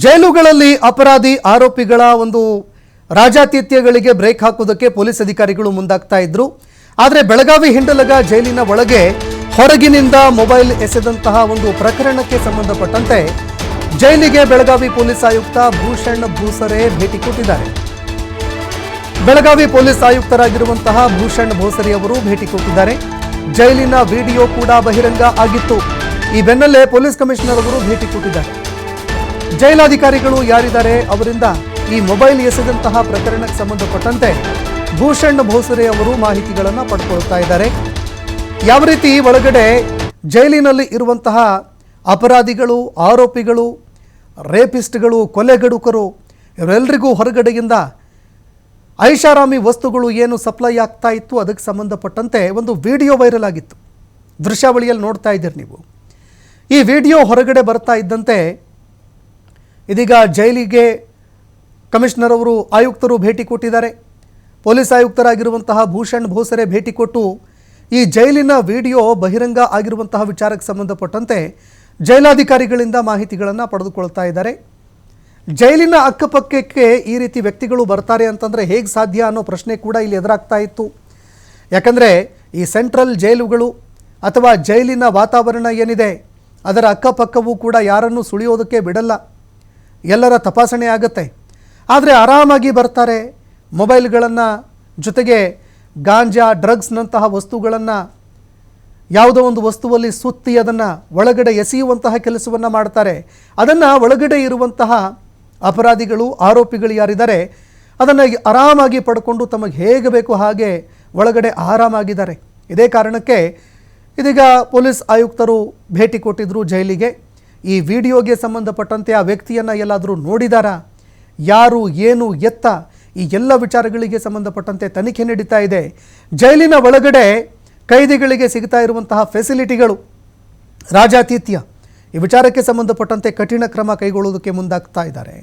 ಜೈಲುಗಳಲ್ಲಿ ಅಪರಾಧಿ ಆರೋಪಿಗಳ ಒಂದು ರಾಜಾತಿಥ್ಯಗಳಿಗೆ ಬ್ರೇಕ್ ಹಾಕೋದಕ್ಕೆ ಪೊಲೀಸ್ ಅಧಿಕಾರಿಗಳು ಮುಂದಾಗ್ತಾ ಇದ್ರು. ಆದರೆ ಬೆಳಗಾವಿ ಹಿಂಡಲಗ ಜೈಲಿನ ಒಳಗೆ ಹೊರಗಿನಿಂದ ಮೊಬೈಲ್ ಎಸೆದಂತಹ ಒಂದು ಪ್ರಕರಣಕ್ಕೆ ಸಂಬಂಧಪಟ್ಟಂತೆ ಜೈಲಿಗೆ ಬೆಳಗಾವಿ ಪೊಲೀಸ್ ಆಯುಕ್ತ ಭೂಷಣ್ ಭೂಸರೆ ಭೇಟಿ ಕೊಟ್ಟಿದ್ದಾರೆ. ಬೆಳಗಾವಿ ಪೊಲೀಸ್ ಆಯುಕ್ತರಾಗಿರುವಂತಹ ಭೂಷಣ್ ಭೂಸರೆ ಅವರು ಭೇಟಿ ಕೊಟ್ಟಿದ್ದಾರೆ. ಜೈಲಿನ ವಿಡಿಯೋ ಕೂಡ ಬಹಿರಂಗ ಆಗಿತ್ತು. ಈ ಬೆನ್ನಲ್ಲೇ ಪೊಲೀಸ್ ಕಮಿಷನರ್ ಅವರು ಭೇಟಿ ಕೊಟ್ಟಿದ್ದಾರೆ. ಜೈಲಾಧಿಕಾರಿಗಳು ಯಾರಿದ್ದಾರೆ ಅವರಿಂದ ಈ ಮೊಬೈಲ್ ಎಸೆದಂತಹ ಪ್ರಕರಣಕ್ಕೆ ಸಂಬಂಧಪಟ್ಟಂತೆ ಭೂಷಣ್ ಭೂಸರೆ ಅವರು ಮಾಹಿತಿಗಳನ್ನು ಪಡ್ಕೊಳ್ತಾ ಇದ್ದಾರೆ. ಯಾವ ರೀತಿ ಒಳಗಡೆ ಜೈಲಿನಲ್ಲಿ ಇರುವಂತಹ ಅಪರಾಧಿಗಳು, ಆರೋಪಿಗಳು, ರೇಪಿಸ್ಟ್ಗಳು, ಕೊಲೆಗಡುಕರು ಇವರೆಲ್ಲರಿಗೂ ಹೊರಗಡೆಯಿಂದ ಐಷಾರಾಮಿ ವಸ್ತುಗಳು ಏನು ಸಪ್ಲೈ ಆಗ್ತಾ ಇತ್ತು ಅದಕ್ಕೆ ಸಂಬಂಧಪಟ್ಟಂತೆ ಒಂದು ವಿಡಿಯೋ ವೈರಲ್ ಆಗಿತ್ತು. ದೃಶ್ಯಾವಳಿಯಲ್ಲಿ ನೋಡ್ತಾ ಇದ್ದೀರಿ ನೀವು. ಈ ವಿಡಿಯೋ ಹೊರಗಡೆ ಬರ್ತಾ ಇದ್ದಂತೆ ಇದೀಗ ಜೈಲಿಗೆ ಕಮಿಷನರ್ ಅವರು ಆಯುಕ್ತರು ಭೇಟಿ ಕೊಟ್ಟಿದ್ದಾರೆ. ಪೊಲೀಸ್ ಆಯುಕ್ತರಾಗಿರುವಂತಹ ಭೂಷಣ್ ಭೂಸರೆ ಭೇಟಿ ಕೊಟ್ಟು ಈ ಜೈಲಿನ ವಿಡಿಯೋ ಬಹಿರಂಗ ಆಗಿರುವಂತಹ ವಿಚಾರಕ್ಕೆ ಸಂಬಂಧಪಟ್ಟಂತೆ ಜೈಲಾಧಿಕಾರಿಗಳಿಂದ ಮಾಹಿತಿಗಳನ್ನು ಪಡೆದುಕೊಳ್ತಾ ಇದ್ದಾರೆ. ಜೈಲಿನ ಅಕ್ಕಪಕ್ಕಕ್ಕೆ ಈ ರೀತಿ ವ್ಯಕ್ತಿಗಳು ಬರ್ತಾರೆ ಅಂತಂದರೆ ಹೇಗೆ ಸಾಧ್ಯ ಅನ್ನೋ ಪ್ರಶ್ನೆ ಕೂಡ ಇಲ್ಲಿ ಎದುರಾಗ್ತಾ ಇತ್ತು. ಯಾಕಂದರೆ ಈ ಸೆಂಟ್ರಲ್ ಜೈಲುಗಳು ಅಥವಾ ಜೈಲಿನ ವಾತಾವರಣ ಏನಿದೆ ಅದರ ಅಕ್ಕಪಕ್ಕವೂ ಕೂಡ ಯಾರನ್ನು ಸುಳಿಯೋದಕ್ಕೆ ಬಿಡಲ್ಲ. ಎಲ್ಲರ ತಪಾಸಣೆ ಆಗುತ್ತೆ. ಆದರೆ ಆರಾಮಾಗಿ ಬರ್ತಾರೆ. ಮೊಬೈಲ್ಗಳನ್ನು ಜೊತೆಗೆ ಗಾಂಜಾ, ಡ್ರಗ್ಸ್ನಂತಹ ವಸ್ತುಗಳನ್ನು ಯಾವುದೋ ಒಂದು ವಸ್ತುವಲ್ಲಿ ಸುತ್ತಿ ಅದನ್ನು ಒಳಗಡೆ ಎಸೆಯುವಂತಹ ಕೆಲಸವನ್ನು ಮಾಡ್ತಾರೆ. ಅದನ್ನು ಒಳಗಡೆ ಇರುವಂತಹ ಅಪರಾಧಿಗಳು, ಆರೋಪಿಗಳು ಯಾರಿದ್ದಾರೆ ಅದನ್ನು ಆರಾಮಾಗಿ ಪಡ್ಕೊಂಡು ತಮಗೆ ಹೇಗೆ ಬೇಕು ಹಾಗೆ ಒಳಗಡೆ ಆರಾಮಾಗಿದ್ದಾರೆ. ಇದೇ ಕಾರಣಕ್ಕೆ ಇದೀಗ ಪೊಲೀಸ್ ಆಯುಕ್ತರು ಭೇಟಿ ಕೊಟ್ಟಿದ್ದರು ಜೈಲಿಗೆ. ಈ ವಿಡಿಯೋಗೆ ಸಂಬಂಧಪಟ್ಟಂತೆ ಆ ವ್ಯಕ್ತಿಯನ್ನು ಎಲ್ಲಾದರೂ ನೋಡಿದಾರಾ, ಯಾರು, ಏನು, ಎತ್ತ, ಈ ಎಲ್ಲ ವಿಚಾರಗಳಿಗೆ ಸಂಬಂಧಪಟ್ಟಂತೆ ತನಿಖೆ ನಡೀತಾ ಇದೆ. ಜೈಲಿನ ಒಳಗಡೆ ಕೈದಿಗಳಿಗೆ ಸಿಗ್ತಾ ಇರುವಂತಹ ಫೆಸಿಲಿಟಿಗಳು, ರಾಜಾತಿಥ್ಯ, ಈ ವಿಚಾರಕ್ಕೆ ಸಂಬಂಧಪಟ್ಟಂತೆ ಕಠಿಣ ಕ್ರಮ ಕೈಗೊಳ್ಳುವುದಕ್ಕೆ ಮುಂದಾಗ್ತಾ ಇದ್ದಾರೆ.